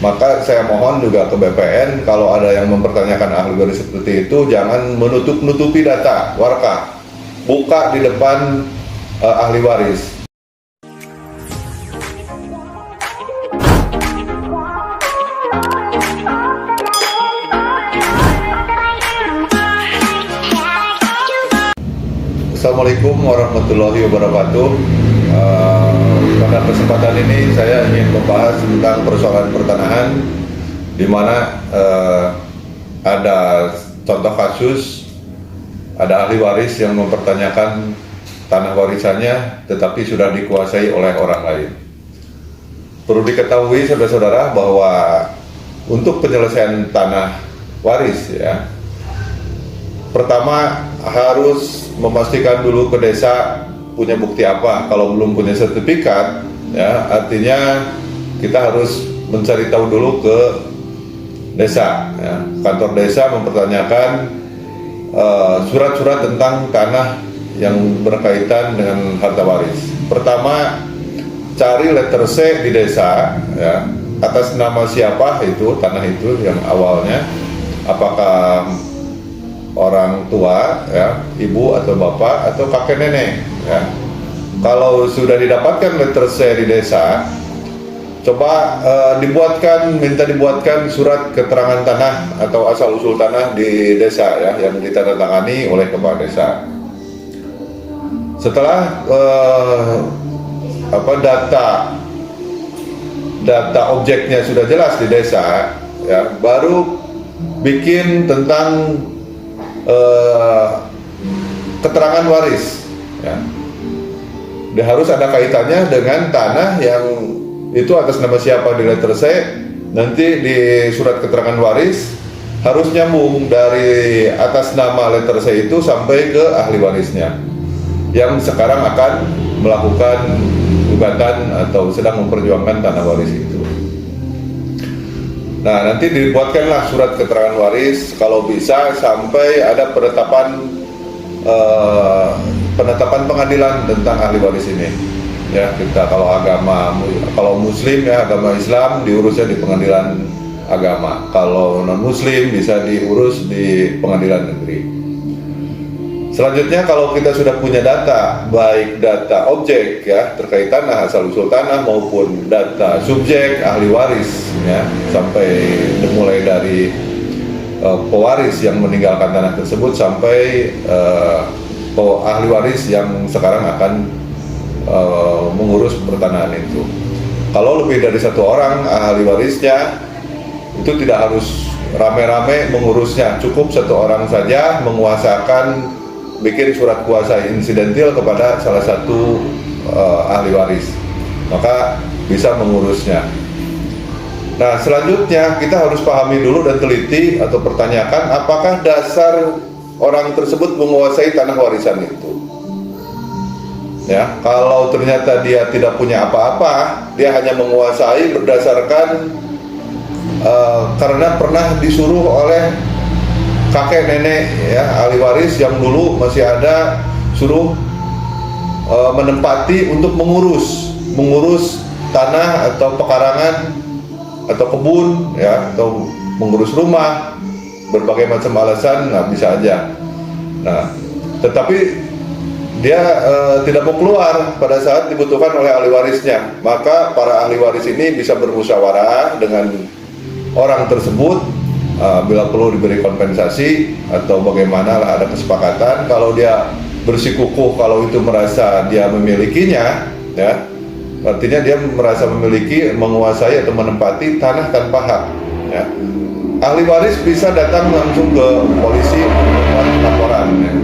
Maka saya mohon juga ke BPN, kalau ada yang mempertanyakan ahli waris seperti itu, jangan menutup-nutupi data warga, buka di depan ahli waris. Assalamualaikum warahmatullahi wabarakatuh. Pada kesempatan ini saya ingin membahas tentang persoalan pertanahan, di mana ada contoh kasus, ada ahli waris yang mempertanyakan tanah warisannya tetapi sudah dikuasai oleh orang lain. Perlu diketahui saudara-saudara bahwa untuk penyelesaian tanah waris, ya, pertama harus memastikan dulu ke desa punya bukti apa. Kalau belum punya sertifikat, ya, artinya kita harus mencari tahu dulu ke desa, ya. Kantor desa mempertanyakan surat-surat tentang tanah yang berkaitan dengan harta waris. Pertama, cari letter C di desa, ya, atas nama siapa itu tanah itu yang awalnya, apakah orang tua, ya, ibu atau bapak atau kakek nenek, ya. Kalau sudah didapatkan letter C di desa, coba minta dibuatkan surat keterangan tanah atau asal usul tanah di desa, ya, yang ditandatangani oleh kepala desa. Setelah data objeknya sudah jelas di desa, ya, baru bikin tentang keterangan waris, ya. Dia harus ada kaitannya dengan tanah yang itu atas nama siapa di letter C. Nanti di surat keterangan waris harus nyambung dari atas nama letter C itu sampai ke ahli warisnya yang sekarang akan melakukan gugatan atau sedang memperjuangkan tanah waris itu. Nah, nanti dibuatkanlah surat keterangan waris, kalau bisa sampai ada penetapan pengadilan tentang ahli waris ini. Ya, kita kalau muslim, ya, agama Islam diurusnya di pengadilan agama. Kalau non muslim bisa diurus di pengadilan negeri. Selanjutnya, kalau kita sudah punya data, baik data objek, ya, terkait tanah asal usul tanah maupun data subjek ahli waris, ya, sampai dimulai dari pewaris yang meninggalkan tanah tersebut sampai ahli waris yang sekarang akan mengurus pertanahan itu. Kalau lebih dari satu orang ahli warisnya, itu tidak harus rame-rame mengurusnya, cukup satu orang saja menguasakan, bikin surat kuasa insidentil kepada salah satu ahli waris, maka bisa mengurusnya. Nah, selanjutnya kita harus pahami dulu dan teliti atau pertanyakan apakah dasar orang tersebut menguasai tanah warisan itu. Ya, kalau ternyata dia tidak punya apa-apa, dia hanya menguasai berdasarkan karena pernah disuruh oleh kakek nenek, ya, ahli waris yang dulu masih ada, suruh menempati untuk mengurus tanah atau pekarangan atau kebun, ya, atau mengurus rumah, berbagai macam alasan, nggak bisa aja. Nah, tetapi dia tidak mau keluar pada saat dibutuhkan oleh ahli warisnya, maka para ahli waris ini bisa bermusyawarah dengan orang tersebut. Bila perlu diberi kompensasi atau bagaimana lah, ada kesepakatan. Kalau dia bersikukuh, kalau itu merasa dia memilikinya, ya, artinya dia merasa memiliki, menguasai atau menempati tanah tanpa hak, ya, ahli waris bisa datang langsung ke polisi membuat laporan, ya,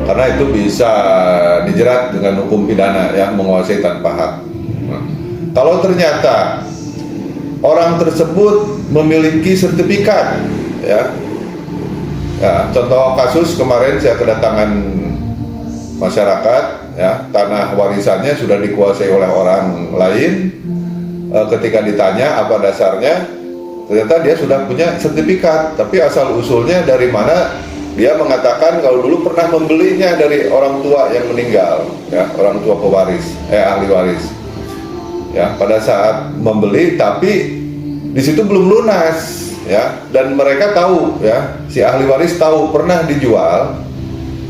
karena itu bisa dijerat dengan hukum pidana, ya, menguasai tanpa hak. Nah, kalau ternyata orang tersebut memiliki sertifikat, ya. Ya, contoh kasus kemarin saya kedatangan masyarakat, ya, tanah warisannya sudah dikuasai oleh orang lain. Ketika ditanya apa dasarnya, ternyata dia sudah punya sertifikat, tapi asal usulnya dari mana, dia mengatakan kalau dulu pernah membelinya dari orang tua yang meninggal, ya, orang tua pewaris, ahli waris. Ya, pada saat membeli, tapi di situ belum lunas ya, dan mereka tahu ya, si ahli waris tahu pernah dijual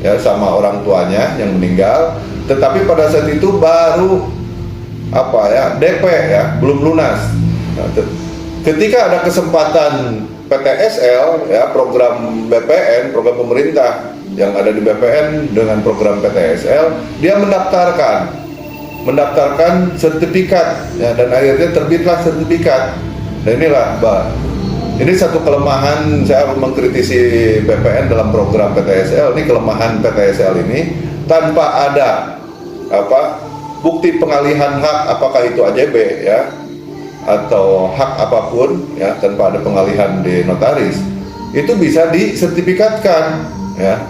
ya sama orang tuanya yang meninggal, tetapi pada saat itu baru DP ya, belum lunas. Nah, ketika ada kesempatan PTSL ya, program BPN, program pemerintah yang ada di BPN dengan program PTSL, dia mendaftarkan sertifikat ya, dan akhirnya terbitlah sertifikat. Dan inilah ini satu kelemahan, saya mengkritisi BPN dalam program PTSL. Ini kelemahan PTSL ini, tanpa ada bukti pengalihan hak, apakah itu AJB ya atau hak apapun ya, tanpa ada pengalihan di notaris, itu bisa disertifikatkan ya.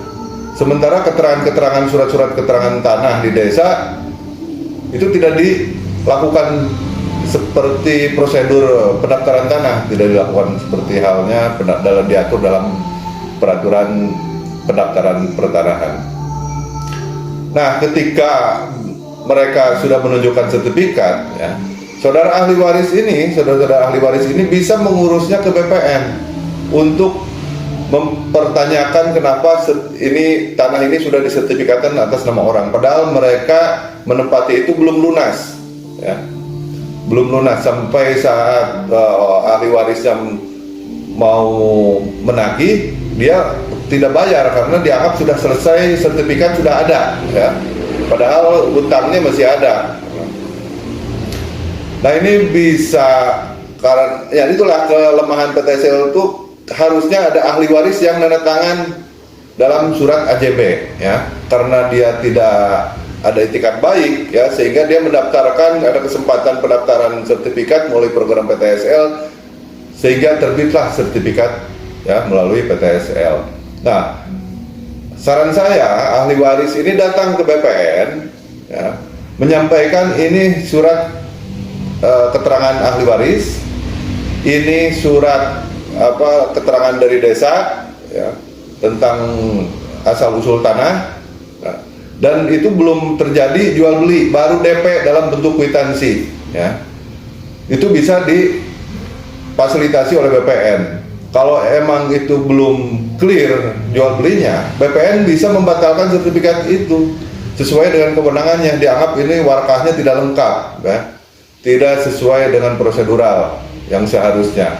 Sementara keterangan-keterangan, surat-surat keterangan tanah di desa itu tidak dilakukan seperti prosedur pendaftaran tanah, tidak dilakukan seperti halnya diatur dalam peraturan pendaftaran pertanahan. Nah, ketika mereka sudah menunjukkan sertifikat ya, saudara ahli waris ini bisa mengurusnya ke BPN untuk mempertanyakan kenapa tanah ini sudah disertifikatkan atas nama orang, padahal mereka menempati itu belum lunas ya. Belum lunas sampai saat ahli waris yang mau menagih, dia tidak bayar karena dianggap sudah selesai, sertifikat sudah ada ya, padahal hutangnya masih ada. Nah, ini bisa, karena ya itulah kelemahan PTSL itu, harusnya ada ahli waris yang nanda tangan dalam surat AJB ya, karena dia tidak ada itikat baik ya, sehingga dia mendaftarkan, ada kesempatan pendaftaran sertifikat melalui program PTSL, sehingga terbitlah sertifikat ya melalui PTSL. Nah, saran saya, ahli waris ini datang ke BPN ya, menyampaikan ini surat keterangan ahli waris, ini surat keterangan dari desa ya, tentang asal usul tanah. Nah, dan itu belum terjadi jual beli, baru DP dalam bentuk kwitansi ya, itu bisa difasilitasi oleh BPN. Kalau emang itu belum clear jual belinya, BPN bisa membatalkan sertifikat itu sesuai dengan kewenangannya, dianggap ini warkahnya tidak lengkap ya, tidak sesuai dengan prosedural yang seharusnya.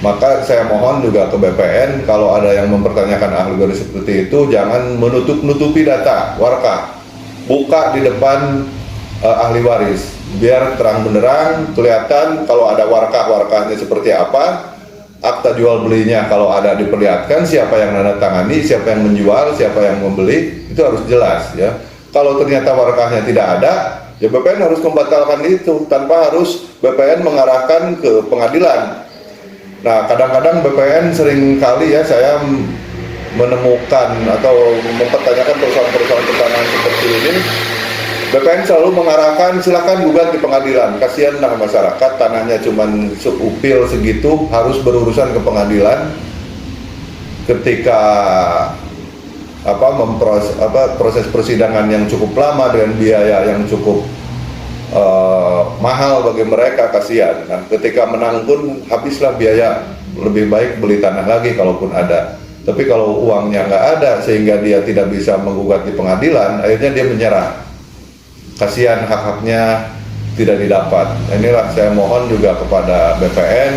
Maka saya mohon juga ke BPN, kalau ada yang mempertanyakan ahli waris seperti itu, jangan menutup-nutupi data warkah, buka di depan ahli waris, biar terang benderang kelihatan kalau ada warkahnya seperti apa, akta jual belinya kalau ada diperlihatkan, siapa yang menandatangani, siapa yang menjual, siapa yang membeli, itu harus jelas ya. Kalau ternyata warkahnya tidak ada, ya BPN harus membatalkan itu tanpa harus BPN mengarahkan ke pengadilan. Nah, kadang-kadang BPN sering kali ya saya menemukan atau mempertanyakan perusahaan-perusahaan pertanahan seperti ini, BPN selalu mengarahkan silakan gugat di pengadilan. Kasihanlah masyarakat, tanahnya cuman seupil segitu, harus berurusan ke pengadilan. Ketika proses persidangan yang cukup lama dengan biaya yang cukup mahal bagi mereka, kasihan. Nah, ketika menang pun habislah biaya, lebih baik beli tanah lagi kalaupun ada. Tapi kalau uangnya nggak ada sehingga dia tidak bisa menggugat di pengadilan, akhirnya dia menyerah. Kasihan, hak-haknya tidak didapat. Inilah saya mohon juga kepada BPN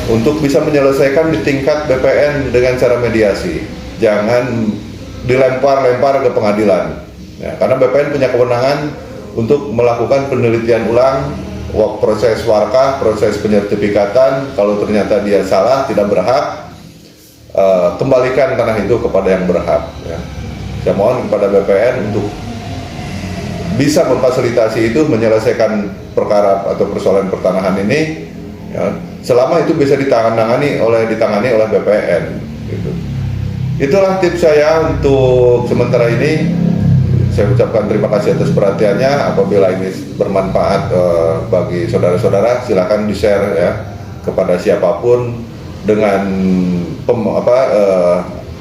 untuk bisa menyelesaikan di tingkat BPN dengan cara mediasi. Jangan dilempar-lempar ke pengadilan. Ya, karena BPN punya kewenangan untuk melakukan penelitian ulang proses warkah, proses penyertifikatan. Kalau ternyata dia salah, tidak berhak, kembalikan tanah itu kepada yang berhak ya. Saya mohon kepada BPN untuk bisa memfasilitasi itu, menyelesaikan perkara atau persoalan pertanahan ini ya, selama itu bisa ditangani oleh BPN gitu. Itulah tips saya untuk sementara ini. Saya ucapkan terima kasih atas perhatiannya. Apabila ini bermanfaat bagi saudara-saudara, silakan di-share ya kepada siapapun dengan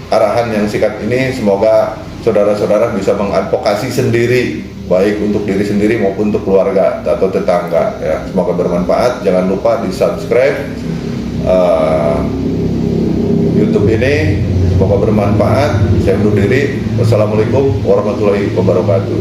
arahan yang singkat ini. Semoga saudara-saudara bisa mengadvokasi sendiri baik untuk diri sendiri maupun untuk keluarga atau tetangga ya. Semoga bermanfaat. Jangan lupa di subscribe YouTube ini. Semoga bermanfaat. Saya undur diri. Wassalamualaikum warahmatullahi wabarakatuh.